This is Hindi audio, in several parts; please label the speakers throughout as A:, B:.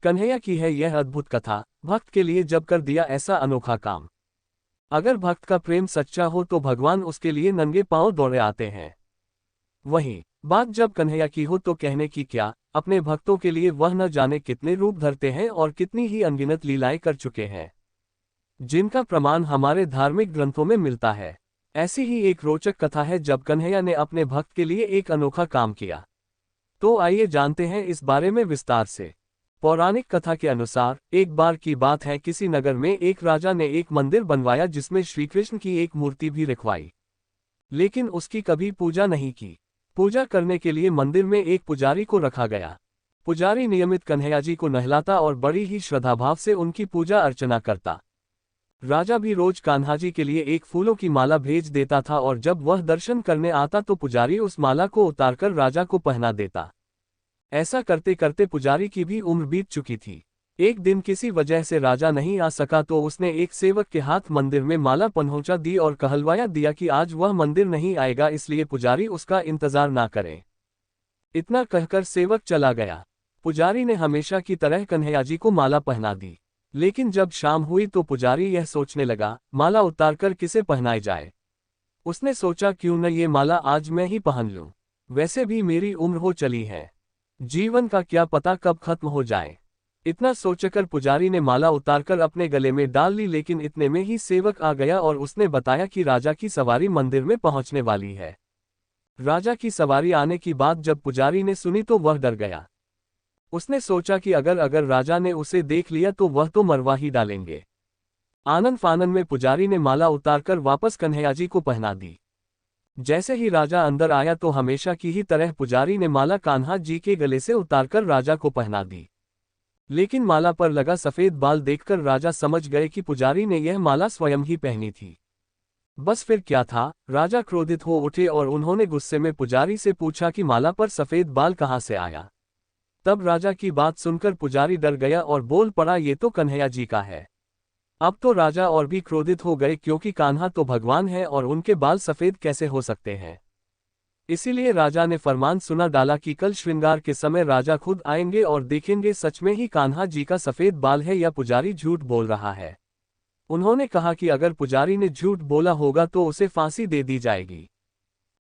A: कन्हैया की है यह अद्भुत कथा, भक्त के लिए जब कर दिया ऐसा अनोखा काम। अगर भक्त का प्रेम सच्चा हो तो भगवान उसके लिए नंगे पांव दौड़े आते हैं। वहीं बात जब कन्हैया की हो तो कहने की क्या, अपने भक्तों के लिए वह न जाने कितने रूप धरते हैं और कितनी ही अनगिनत लीलाएं कर चुके हैं, जिनका प्रमाण हमारे धार्मिक ग्रंथों में मिलता है। ऐसी ही एक रोचक कथा है जब कन्हैया ने अपने भक्त के लिए एक अनोखा काम किया। तो आइए जानते हैं इस बारे में विस्तार से। पौराणिक कथा के अनुसार एक बार की बात है, किसी नगर में एक राजा ने एक मंदिर बनवाया जिसमें श्रीकृष्ण की एक मूर्ति भी रखवाई, लेकिन उसकी कभी पूजा नहीं की। पूजा करने के लिए मंदिर में एक पुजारी को रखा गया। पुजारी नियमित कन्हैया जी को नहलाता और बड़ी ही श्रद्धाभाव से उनकी पूजा अर्चना करता। राजा भी रोज कान्हा जी के लिए एक फूलों की माला भेज देता था और जब वह दर्शन करने आता तो पुजारी उस माला को उतारकर राजा को पहना देता। ऐसा करते करते पुजारी की भी उम्र बीत चुकी थी। एक दिन किसी वजह से राजा नहीं आ सका तो उसने एक सेवक के हाथ मंदिर में माला पहुंचा दी और कहलवाया दिया कि आज वह मंदिर नहीं आएगा, इसलिए पुजारी उसका इंतजार ना करे। इतना कहकर सेवक चला गया। पुजारी ने हमेशा की तरह कन्हैया जी को माला पहना दी, लेकिन जब शाम हुई तो पुजारी यह सोचने लगा, माला उतारकर किसे पहनाई जाए। उसने सोचा क्यों न ये माला आज मैं ही पहन लूं, वैसे भी मेरी उम्र हो चली है, जीवन का क्या पता कब खत्म हो जाए। इतना सोचकर पुजारी ने माला उतारकर अपने गले में डाल ली, लेकिन इतने में ही सेवक आ गया और उसने बताया कि राजा की सवारी मंदिर में पहुंचने वाली है। राजा की सवारी आने की बात जब पुजारी ने सुनी तो वह डर गया। उसने सोचा कि अगर राजा ने उसे देख लिया तो वह तो मरवा ही डालेंगे। आनन फानन में पुजारी ने माला उतारकर वापस कन्हैया जी को पहना दी। जैसे ही राजा अंदर आया तो हमेशा की ही तरह पुजारी ने माला कान्हा जी के गले से उतारकर राजा को पहना दी। लेकिन माला पर लगा सफेद बाल देखकर राजा समझ गए कि पुजारी ने यह माला स्वयं ही पहनी थी। बस फिर क्या था, राजा क्रोधित हो उठे और उन्होंने गुस्से में पुजारी से पूछा कि माला पर सफेद बाल कहाँ से आया। तब राजा की बात सुनकर पुजारी डर गया और बोल पड़ा, ये तो कन्हैया जी का है। अब तो राजा और भी क्रोधित हो गए, क्योंकि कान्हा तो भगवान है और उनके बाल सफेद कैसे हो सकते हैं। इसीलिए राजा ने फरमान सुना डाला कि कल श्रृंगार के समय राजा खुद आएंगे और देखेंगे सच में ही कान्हा जी का सफेद बाल है या पुजारी झूठ बोल रहा है। उन्होंने कहा कि अगर पुजारी ने झूठ बोला होगा तो उसे फांसी दे दी जाएगी।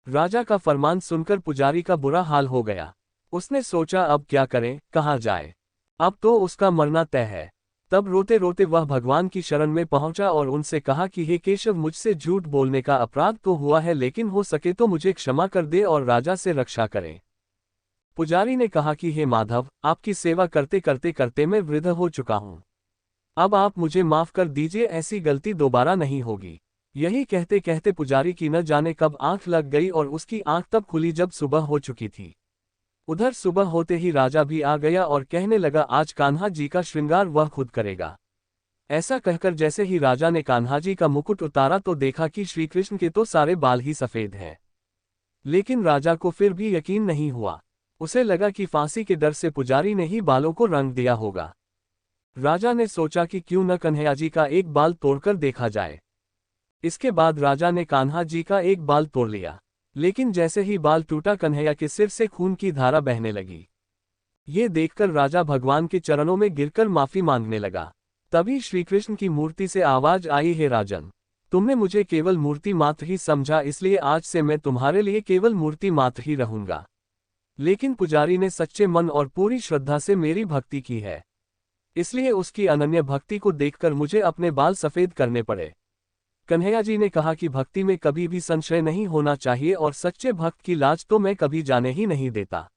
A: राजा का फरमान सुनकर पुजारी का बुरा हाल हो गया। उसने सोचा अब क्या करें, कहाँ जाए, अब तो उसका मरना तय है। तब रोते रोते वह भगवान की शरण में पहुंचा और उनसे कहा कि हे केशव, मुझसे झूठ बोलने का अपराध तो हुआ है, लेकिन हो सके तो मुझे क्षमा कर दे और राजा से रक्षा करें। पुजारी ने कहा कि हे माधव, आपकी सेवा करते करते करते मैं वृद्ध हो चुका हूं, अब आप मुझे माफ कर दीजिए, ऐसी गलती दोबारा नहीं होगी। यही कहते कहते पुजारी की न जाने कब आंख लग गई और उसकी आंख तब खुली जब सुबह हो चुकी थी। उधर सुबह होते ही राजा भी आ गया और कहने लगा, आज कान्हा जी का श्रृंगार वह खुद करेगा। ऐसा कहकर जैसे ही राजा ने कान्हा जी का मुकुट उतारा तो देखा कि श्रीकृष्ण के तो सारे बाल ही सफेद हैं। लेकिन राजा को फिर भी यकीन नहीं हुआ। उसे लगा कि फांसी के डर से पुजारी ने ही बालों को रंग दिया होगा। राजा ने सोचा कि क्यों न कन्हैया जी का एक बाल तोड़कर देखा जाए। इसके बाद राजा ने कान्हा जी का एक बाल तोड़ लिया, लेकिन जैसे ही बाल टूटा कन्हैया के सिर से खून की धारा बहने लगी। ये देखकर राजा भगवान के चरणों में गिरकर माफी मांगने लगा। तभी श्रीकृष्ण की मूर्ति से आवाज आई, हे राजन, तुमने मुझे केवल मूर्ति मात्र ही समझा, इसलिए आज से मैं तुम्हारे लिए केवल मूर्ति मात्र ही रहूंगा। लेकिन पुजारी ने सच्चे मन और पूरी श्रद्धा से मेरी भक्ति की है, इसलिए उसकी अनन्य भक्ति को देखकर मुझे अपने बाल सफेद करने पड़े। कन्हैया जी ने कहा कि भक्ति में कभी भी संशय नहीं होना चाहिए और सच्चे भक्त की लाज तो मैं कभी जाने ही नहीं देता।